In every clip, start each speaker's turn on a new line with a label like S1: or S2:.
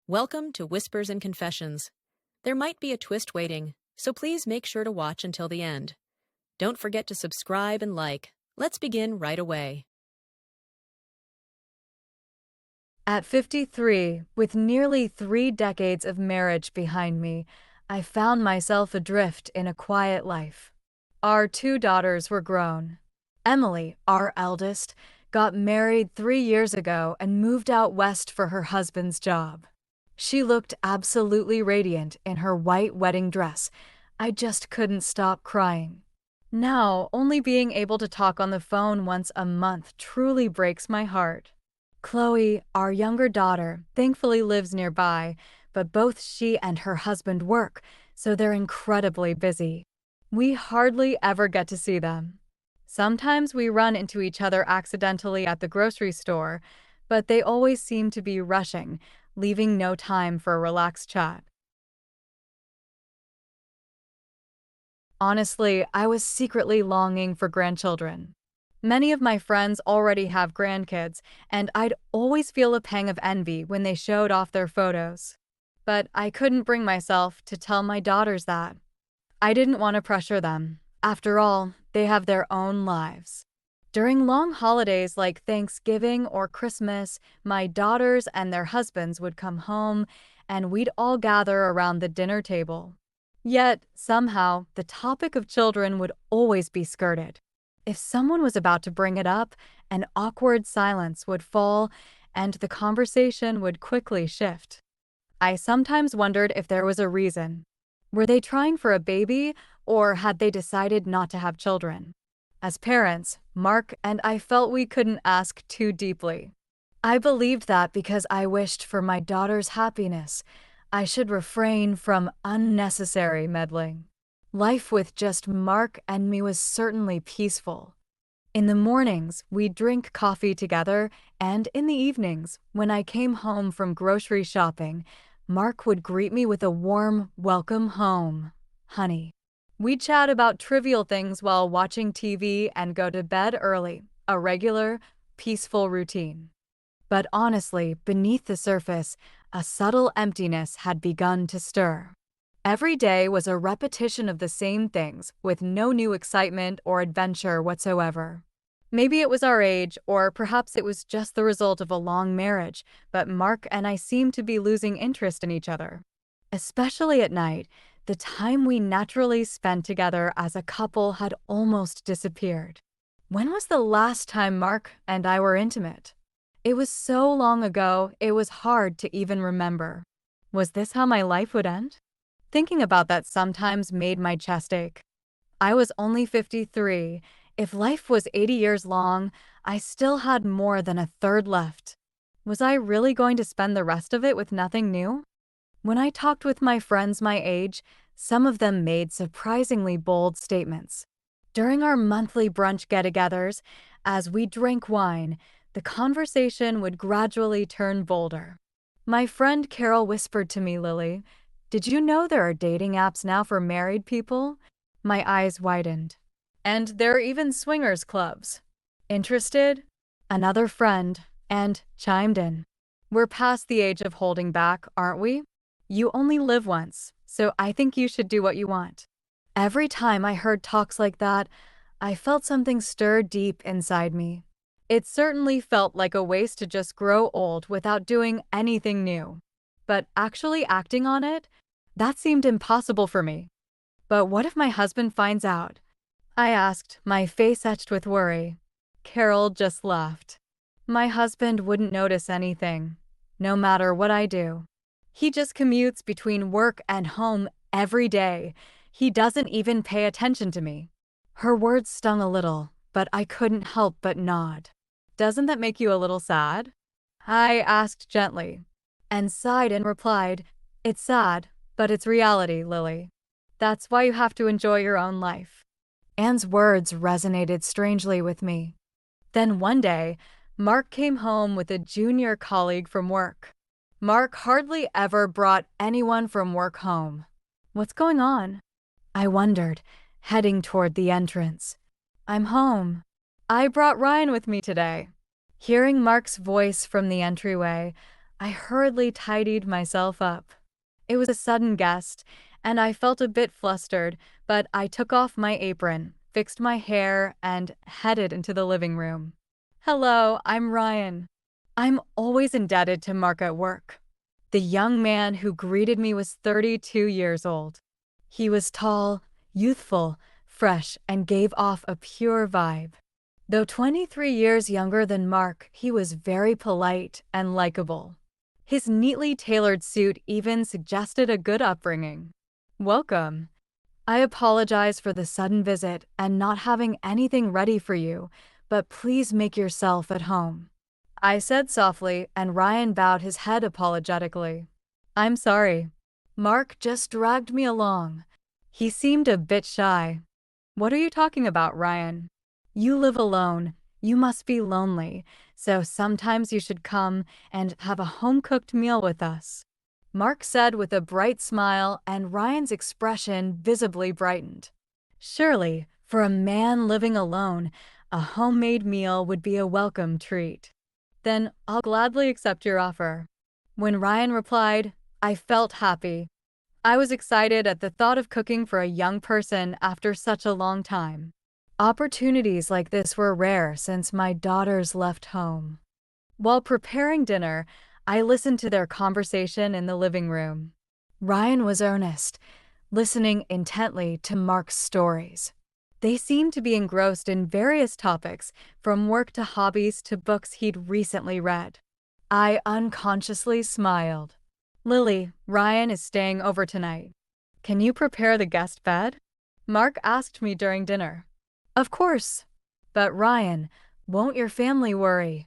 S1: Welcome to Whispers and Confessions. There might be a twist waiting, so please make sure to watch until the end. Don't forget to subscribe and like. Let's begin right away.
S2: At 53, with nearly 3 decades of marriage behind me, I found myself adrift in a quiet life. Our 2 daughters were grown. Emily, our eldest, got married 3 years ago and moved out west for her husband's job. She looked absolutely radiant in her white wedding dress. I just couldn't stop crying. Now, only being able to talk on the phone once a month truly breaks my heart. Chloe, our younger daughter, thankfully lives nearby, but both she and her husband work, so they're incredibly busy. We hardly ever get to see them. Sometimes we run into each other accidentally at the grocery store, but they always seem to be rushing, leaving no time for a relaxed chat. Honestly, I was secretly longing for grandchildren. Many of my friends already have grandkids, and I'd always feel a pang of envy when they showed off their photos. But I couldn't bring myself to tell my daughters that. I didn't want to pressure them. After all, they have their own lives. During long holidays like Thanksgiving or Christmas, my daughters and their husbands would come home, and we'd all gather around the dinner table. Yet, somehow, the topic of children would always be skirted. If someone was about to bring it up, an awkward silence would fall, and the conversation would quickly shift. I sometimes wondered if there was a reason. Were they trying for a baby, or had they decided not to have children? As parents, Mark and I felt we couldn't ask too deeply. I believed that because I wished for my daughter's happiness, I should refrain from unnecessary meddling. Life with just Mark and me was certainly peaceful. In the mornings, we'd drink coffee together, and in the evenings, when I came home from grocery shopping, Mark would greet me with a warm, "Welcome home, honey." We'd chat about trivial things while watching TV and go to bed early, a regular, peaceful routine. But honestly, beneath the surface, a subtle emptiness had begun to stir. Every day was a repetition of the same things, with no new excitement or adventure whatsoever. Maybe it was our age, or perhaps it was just the result of a long marriage, but Mark and I seemed to be losing interest in each other. Especially at night, the time we naturally spent together as a couple had almost disappeared. When was the last time Mark and I were intimate? It was so long ago, it was hard to even remember. Was this how my life would end? Thinking about that sometimes made my chest ache. I was only 53. If life was 80 years long, I still had more than a third left. Was I really going to spend the rest of it with nothing new? When I talked with my friends my age, some of them made surprisingly bold statements. During our monthly brunch get-togethers, as we drank wine, the conversation would gradually turn bolder. My friend Carol whispered to me, "Lily, did you know there are dating apps now for married people?" My eyes widened. And there are even swingers clubs. Interested? Another friend, and chimed in. We're past the age of holding back, aren't we? You only live once, so I think you should do what you want. Every time I heard talks like that, I felt something stir deep inside me. It certainly felt like a waste to just grow old without doing anything new. But actually acting on it? That seemed impossible for me. But what if my husband finds out? I asked, my face etched with worry. Carol just laughed. My husband wouldn't notice anything, no matter what I do. He just commutes between work and home every day. He doesn't even pay attention to me. Her words stung a little, but I couldn't help but nod. Doesn't that make you a little sad? I asked gently, and sighed and replied, "It's sad, but it's reality, Lily. That's why you have to enjoy your own life." Anne's words resonated strangely with me. Then one day, Mark came home with a junior colleague from work. Mark hardly ever brought anyone from work home. What's going on? I wondered, heading toward the entrance. I'm home. I brought Ryan with me today. Hearing Mark's voice from the entryway, I hurriedly tidied myself up. It was a sudden guest, and I felt a bit flustered, but I took off my apron, fixed my hair, and headed into the living room. Hello, I'm Ryan. I'm always indebted to Mark at work. The young man who greeted me was 32 years old. He was tall, youthful, fresh, and gave off a pure vibe. Though 23 years younger than Mark, he was very polite and likable. His neatly tailored suit even suggested a good upbringing. Welcome. I apologize for the sudden visit and not having anything ready for you, but please make yourself at home. I said softly, and Ryan bowed his head apologetically. I'm sorry. Mark just dragged me along. He seemed a bit shy. What are you talking about, Ryan? You live alone. You must be lonely, so sometimes you should come and have a home-cooked meal with us. Mark said with a bright smile, and Ryan's expression visibly brightened. Surely, for a man living alone, a homemade meal would be a welcome treat. Then I'll gladly accept your offer. When Ryan replied, I felt happy. I was excited at the thought of cooking for a young person after such a long time. Opportunities like this were rare since my daughters left home. While preparing dinner, I listened to their conversation in the living room. Ryan was earnest, listening intently to Mark's stories. They seemed to be engrossed in various topics, from work to hobbies to books he'd recently read. I unconsciously smiled. Lily, Ryan is staying over tonight. Can you prepare the guest bed? Mark asked me during dinner. Of course. But Ryan, won't your family worry?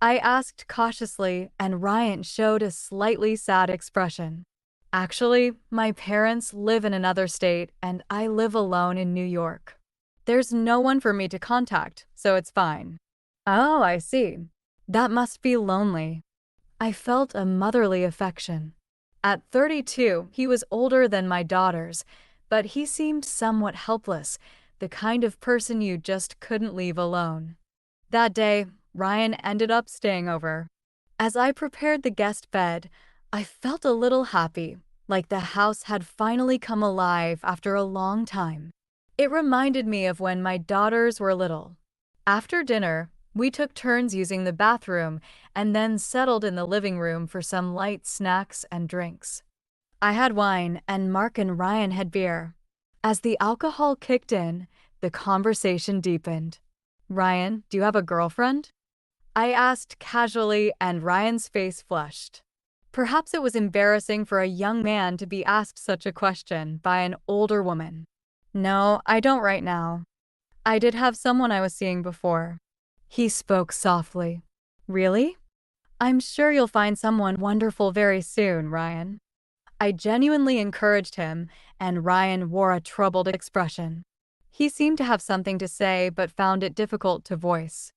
S2: I asked cautiously, and Ryan showed a slightly sad expression. Actually, my parents live in another state, and I live alone in New York. There's no one for me to contact, so it's fine. Oh, I see. That must be lonely. I felt a motherly affection. At 32, he was older than my daughters, but he seemed somewhat helpless, the kind of person you just couldn't leave alone. That day, Ryan ended up staying over. As I prepared the guest bed, I felt a little happy, like the house had finally come alive after a long time. It reminded me of when my daughters were little. After dinner, we took turns using the bathroom and then settled in the living room for some light snacks and drinks. I had wine and Mark and Ryan had beer. As the alcohol kicked in, the conversation deepened. Ryan, do you have a girlfriend? I asked casually, and Ryan's face flushed. Perhaps it was embarrassing for a young man to be asked such a question by an older woman. No, I don't right now. I did have someone I was seeing before. He spoke softly. Really? I'm sure you'll find someone wonderful very soon, Ryan. I genuinely encouraged him, and Ryan wore a troubled expression. He seemed to have something to say but found it difficult to voice.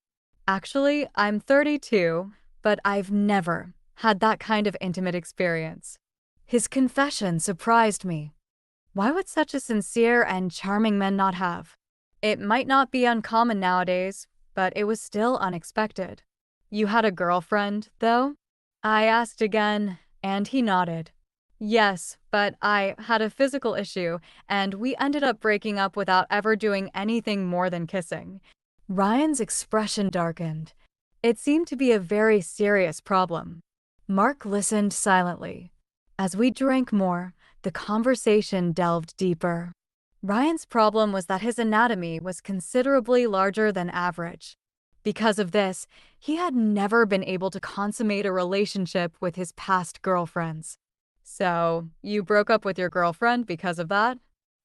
S2: Actually, I'm 32, but I've never had that kind of intimate experience. His confession surprised me. Why would such a sincere and charming man not have? It might not be uncommon nowadays, but it was still unexpected. You had a girlfriend, though? I asked again, and he nodded. Yes, but I had a physical issue, and we ended up breaking up without ever doing anything more than kissing. Ryan's expression darkened. It seemed to be a very serious problem. Mark listened silently. As we drank more, the conversation delved deeper. Ryan's problem was that his anatomy was considerably larger than average. Because of this, he had never been able to consummate a relationship with his past girlfriends. So, you broke up with your girlfriend because of that?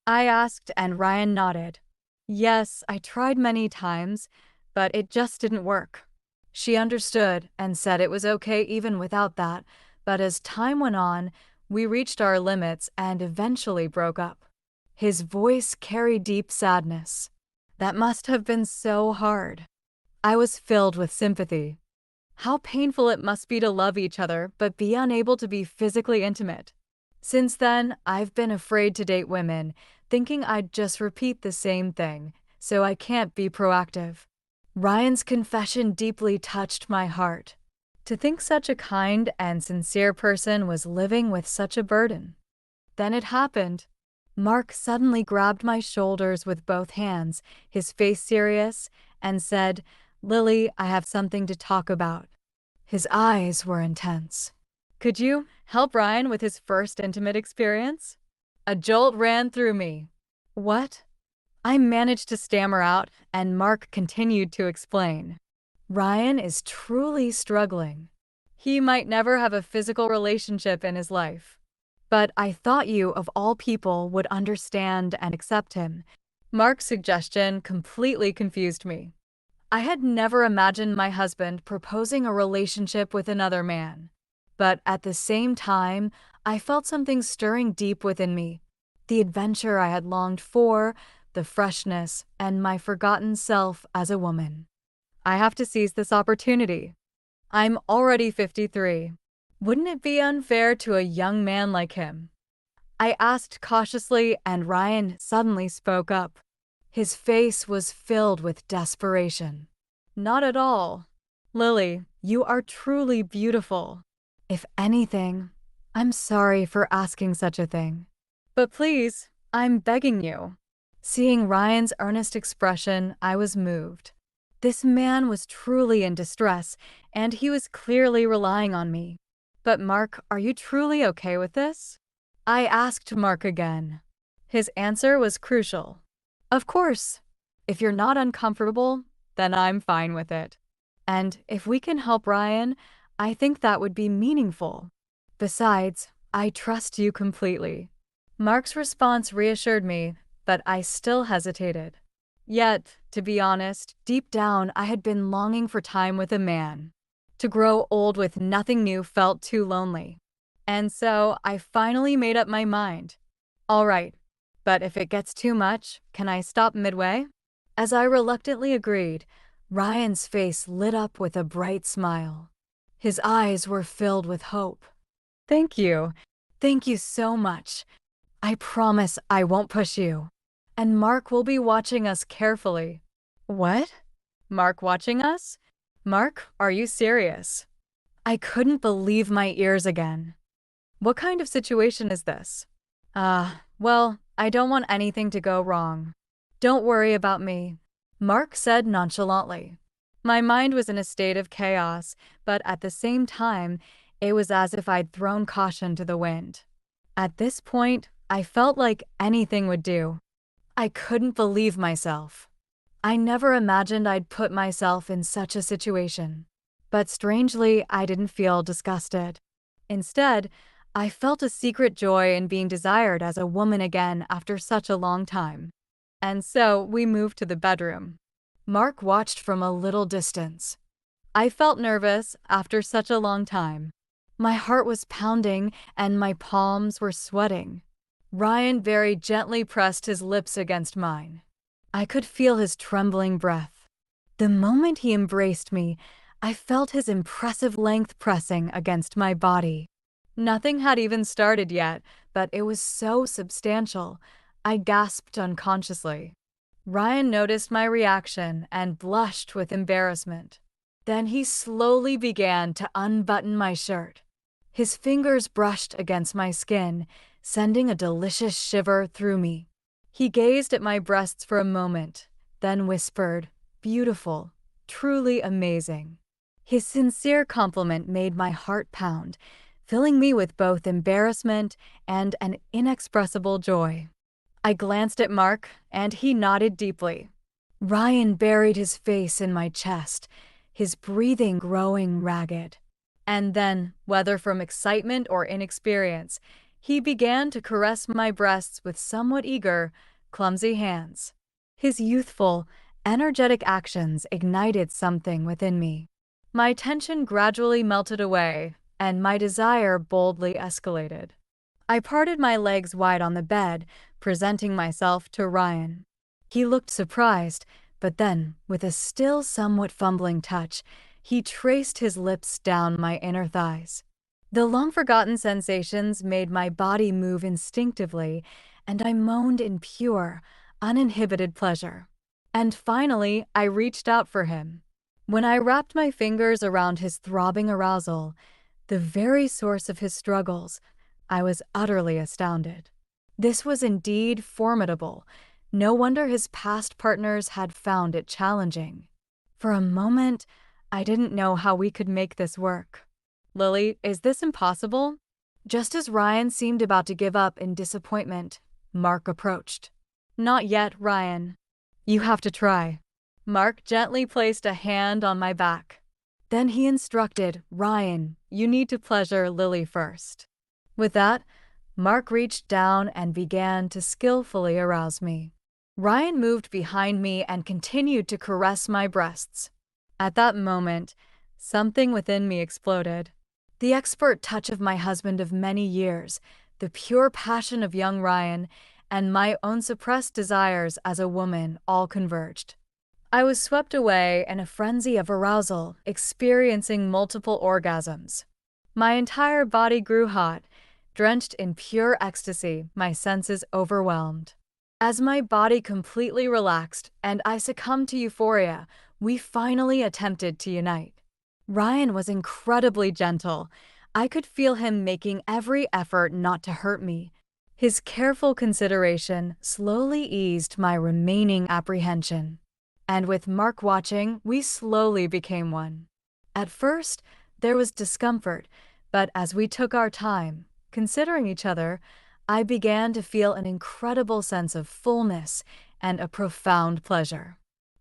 S2: I asked, and Ryan nodded. Yes, I tried many times, but it just didn't work. She understood and said it was okay even without that, but as time went on, we reached our limits and eventually broke up. His voice carried deep sadness. That must have been so hard. I was filled with sympathy. How painful it must be to love each other but be unable to be physically intimate. Since then, I've been afraid to date women, thinking I'd just repeat the same thing, so I can't be proactive. Ryan's confession deeply touched my heart. To think such a kind and sincere person was living with such a burden. Then it happened. Mark suddenly grabbed my shoulders with both hands, his face serious, and said, "Lily, I have something to talk about." His eyes were intense. "Could you help Ryan with his first intimate experience?" A jolt ran through me. "What?" I managed to stammer out, and Mark continued to explain. "Ryan is truly struggling. He might never have a physical relationship in his life. But I thought you, of all people, would understand and accept him." Mark's suggestion completely confused me. I had never imagined my husband proposing a relationship with another man. But at the same time, I felt something stirring deep within me. The adventure I had longed for, the freshness, and my forgotten self as a woman. I have to seize this opportunity. I'm already 53. Wouldn't it be unfair to a young man like him? I asked cautiously, and Ryan suddenly spoke up. His face was filled with desperation. "Not at all. Lily, you are truly beautiful. If anything, I'm sorry for asking such a thing. But please, I'm begging you." Seeing Ryan's earnest expression, I was moved. This man was truly in distress, and he was clearly relying on me. "But Mark, are you truly okay with this?" I asked Mark again. His answer was crucial. "Of course. If you're not uncomfortable, then I'm fine with it. And if we can help Ryan, I think that would be meaningful. Besides, I trust you completely." Mark's response reassured me, but I still hesitated. Yet, to be honest, deep down I had been longing for time with a man. To grow old with nothing new felt too lonely. And so I finally made up my mind. "All right, but if it gets too much, can I stop midway?" As I reluctantly agreed, Ryan's face lit up with a bright smile. His eyes were filled with hope. "Thank you. Thank you so much. I promise I won't push you. And Mark will be watching us carefully." "What? Mark watching us? Mark, are you serious?" I couldn't believe my ears again. "What kind of situation is this?" Well, I don't want anything to go wrong. Don't worry about me," Mark said nonchalantly. My mind was in a state of chaos, but at the same time, it was as if I'd thrown caution to the wind. At this point, I felt like anything would do. I couldn't believe myself. I never imagined I'd put myself in such a situation. But strangely, I didn't feel disgusted. Instead, I felt a secret joy in being desired as a woman again after such a long time. And so we moved to the bedroom. Mark watched from a little distance. I felt nervous after such a long time. My heart was pounding and my palms were sweating. Ryan very gently pressed his lips against mine. I could feel his trembling breath. The moment he embraced me, I felt his impressive length pressing against my body. Nothing had even started yet, but it was so substantial, I gasped unconsciously. Ryan noticed my reaction and blushed with embarrassment. Then he slowly began to unbutton my shirt. His fingers brushed against my skin, sending a delicious shiver through me. He gazed at my breasts for a moment, then whispered, "Beautiful, truly amazing." His sincere compliment made my heart pound, filling me with both embarrassment and an inexpressible joy. I glanced at Mark, and he nodded deeply. Ryan buried his face in my chest, his breathing growing ragged. And then, whether from excitement or inexperience, he began to caress my breasts with somewhat eager, clumsy hands. His youthful, energetic actions ignited something within me. My tension gradually melted away, and my desire boldly escalated. I parted my legs wide on the bed, presenting myself to Ryan. He looked surprised, but then, with a still somewhat fumbling touch, he traced his lips down my inner thighs. The long-forgotten sensations made my body move instinctively, and I moaned in pure, uninhibited pleasure. And finally, I reached out for him. When I wrapped my fingers around his throbbing arousal, the very source of his struggles, I was utterly astounded. This was indeed formidable. No wonder his past partners had found it challenging. For a moment, I didn't know how we could make this work. Lily, is this impossible? Just as Ryan seemed about to give up in disappointment, Mark approached. Not yet, Ryan. You have to try. Mark gently placed a hand on my back. Then he instructed, Ryan, you need to pleasure Lily first. With that, Mark reached down and began to skillfully arouse me. Ryan moved behind me and continued to caress my breasts. At that moment, something within me exploded. The expert touch of my husband of many years, the pure passion of young Ryan, and my own suppressed desires as a woman all converged. I was swept away in a frenzy of arousal, experiencing multiple orgasms. My entire body grew hot, drenched in pure ecstasy, my senses overwhelmed. As my body completely relaxed and I succumbed to euphoria, we finally attempted to unite. Ryan was incredibly gentle. I could feel him making every effort not to hurt me. His careful consideration slowly eased my remaining apprehension. And with Mark watching, we slowly became one. At first, there was discomfort, but as we took our time, considering each other, I began to feel an incredible sense of fullness and a profound pleasure.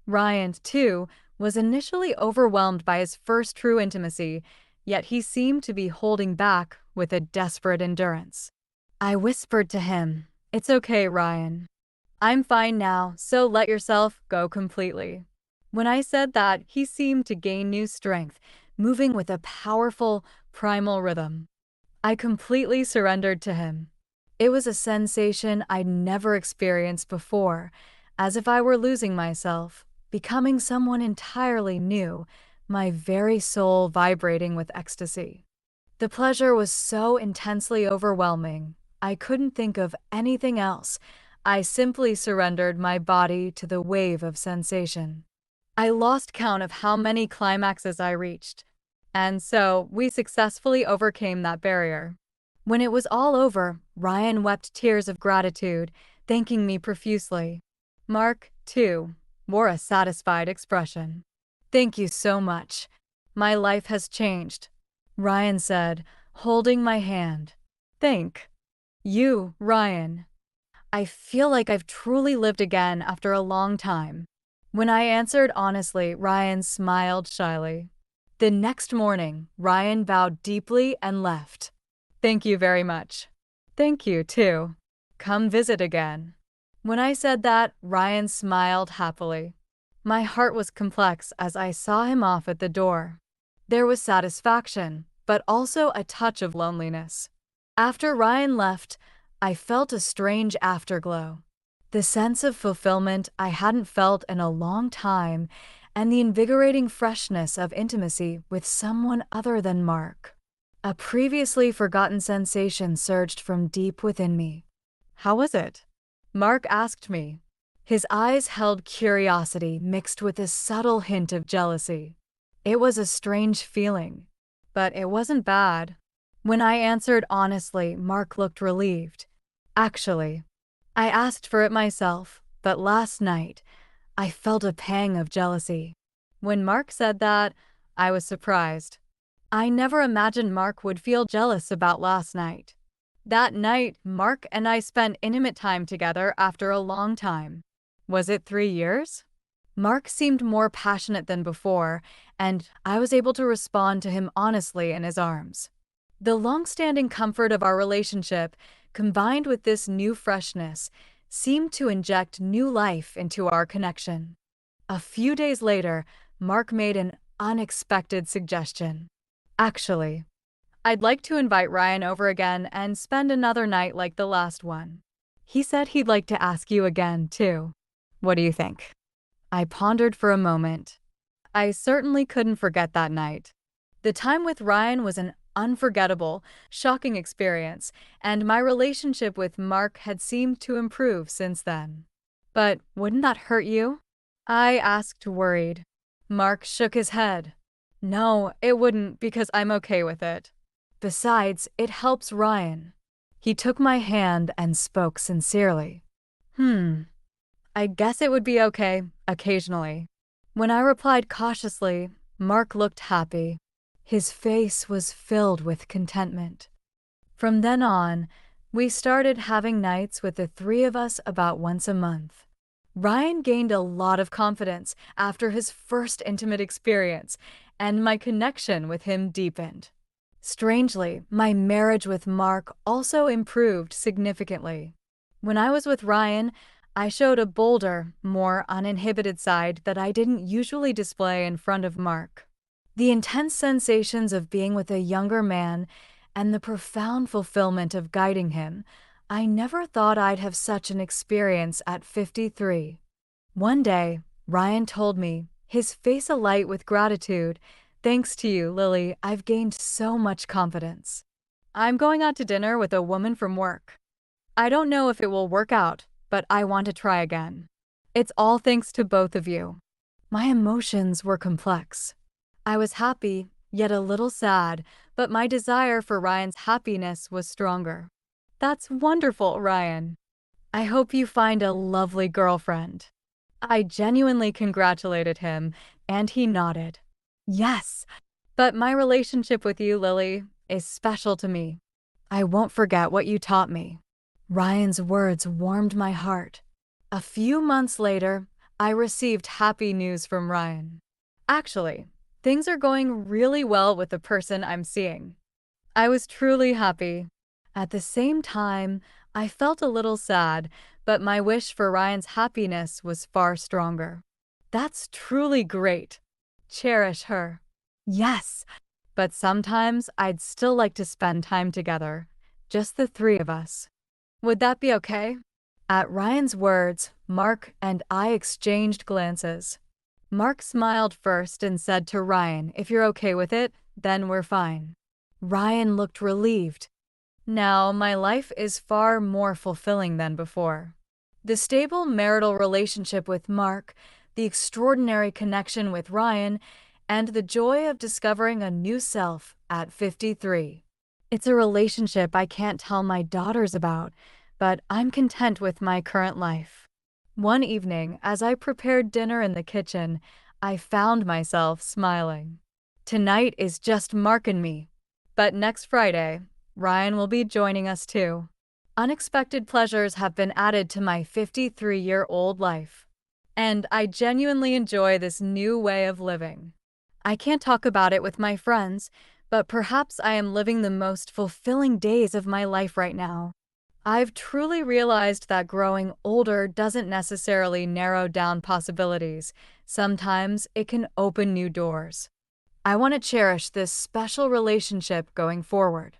S2: Ryan, too, was initially overwhelmed by his first true intimacy, yet he seemed to be holding back with a desperate endurance. I whispered to him, "It's okay, Ryan. I'm fine now, so let yourself go completely." When I said that, he seemed to gain new strength, moving with a powerful, primal rhythm. I completely surrendered to him. It was a sensation I'd never experienced before, as if I were losing myself, becoming someone entirely new, my very soul vibrating with ecstasy. The pleasure was so intensely overwhelming, I couldn't think of anything else. I simply surrendered my body to the wave of sensation. I lost count of how many climaxes I reached. And so, we successfully overcame that barrier. When it was all over, Ryan wept tears of gratitude, thanking me profusely. Mark, too, wore a satisfied expression. "Thank you so much. My life has changed," Ryan said, holding my hand. "Thank you, Ryan. I feel like I've truly lived again after a long time." When I answered honestly, Ryan smiled shyly. The next morning, Ryan bowed deeply and left. "Thank you very much." "Thank you, too. Come visit again." When I said that, Ryan smiled happily. My heart was complex as I saw him off at the door. There was satisfaction, but also a touch of loneliness. After Ryan left, I felt a strange afterglow. The sense of fulfillment I hadn't felt in a long time, and the invigorating freshness of intimacy with someone other than Mark. A previously forgotten sensation surged from deep within me. "How was it?" Mark asked me. His eyes held curiosity mixed with a subtle hint of jealousy. It was a strange feeling, but it wasn't bad. When I answered honestly, Mark looked relieved. "Actually, I asked for it myself, but last night, I felt a pang of jealousy." When Mark said that, I was surprised. I never imagined Mark would feel jealous about last night. That night, Mark and I spent intimate time together after a long time. Was it 3 years? Mark seemed more passionate than before, and I was able to respond to him honestly in his arms. The long-standing comfort of our relationship, combined with this new freshness, seemed to inject new life into our connection. A few days later, Mark made an unexpected suggestion. "Actually, I'd like to invite Ryan over again and spend another night like the last one. He said he'd like to ask you again, too. What do you think?" I pondered for a moment. I certainly couldn't forget that night. The time with Ryan was an unforgettable, shocking experience, and my relationship with Mark had seemed to improve since then. "But wouldn't that hurt you?" I asked, worried. Mark shook his head. No, it wouldn't because I'm okay with it. Besides, it helps Ryan. He took my hand and spoke sincerely. I guess it would be okay, occasionally. When I replied cautiously, Mark looked happy. His face was filled with contentment. From then on, we started having nights with the three of us about once a month. Ryan gained a lot of confidence after his first intimate experience, and my connection with him deepened. Strangely, my marriage with Mark also improved significantly. When I was with Ryan, I showed a bolder, more uninhibited side that I didn't usually display in front of Mark. The intense sensations of being with a younger man and the profound fulfillment of guiding him, I never thought I'd have such an experience at 53. One day, Ryan told me, his face alight with gratitude, "Thanks to you, Lily, I've gained so much confidence. I'm going out to dinner with a woman from work. I don't know if it will work out, but I want to try again. It's all thanks to both of you." My emotions were complex. I was happy, yet a little sad, but my desire for Ryan's happiness was stronger. That's wonderful, Ryan. I hope you find a lovely girlfriend. I genuinely congratulated him, and he nodded. Yes, but my relationship with you, Lily, is special to me. I won't forget what you taught me. Ryan's words warmed my heart. A few months later, I received happy news from Ryan. Actually, things are going really well with the person I'm seeing. I was truly happy. At the same time, I felt a little sad, but my wish for Ryan's happiness was far stronger. That's truly great. Cherish her. Yes, but sometimes I'd still like to spend time together, just the three of us. Would that be okay? At Ryan's words, Mark and I exchanged glances. Mark smiled first and said to Ryan, "If you're okay with it, then we're fine." Ryan looked relieved. Now, my life is far more fulfilling than before. The stable marital relationship with Mark, the extraordinary connection with Ryan, and the joy of discovering a new self at 53. It's a relationship I can't tell my daughters about, but I'm content with my current life. One evening, as I prepared dinner in the kitchen, I found myself smiling. Tonight is just Mark and me, but next Friday, Ryan will be joining us too. Unexpected pleasures have been added to my 53-year-old life, and I genuinely enjoy this new way of living. I can't talk about it with my friends, but perhaps I am living the most fulfilling days of my life right now. I've truly realized that growing older doesn't necessarily narrow down possibilities. Sometimes it can open new doors. I want to cherish this special relationship going forward.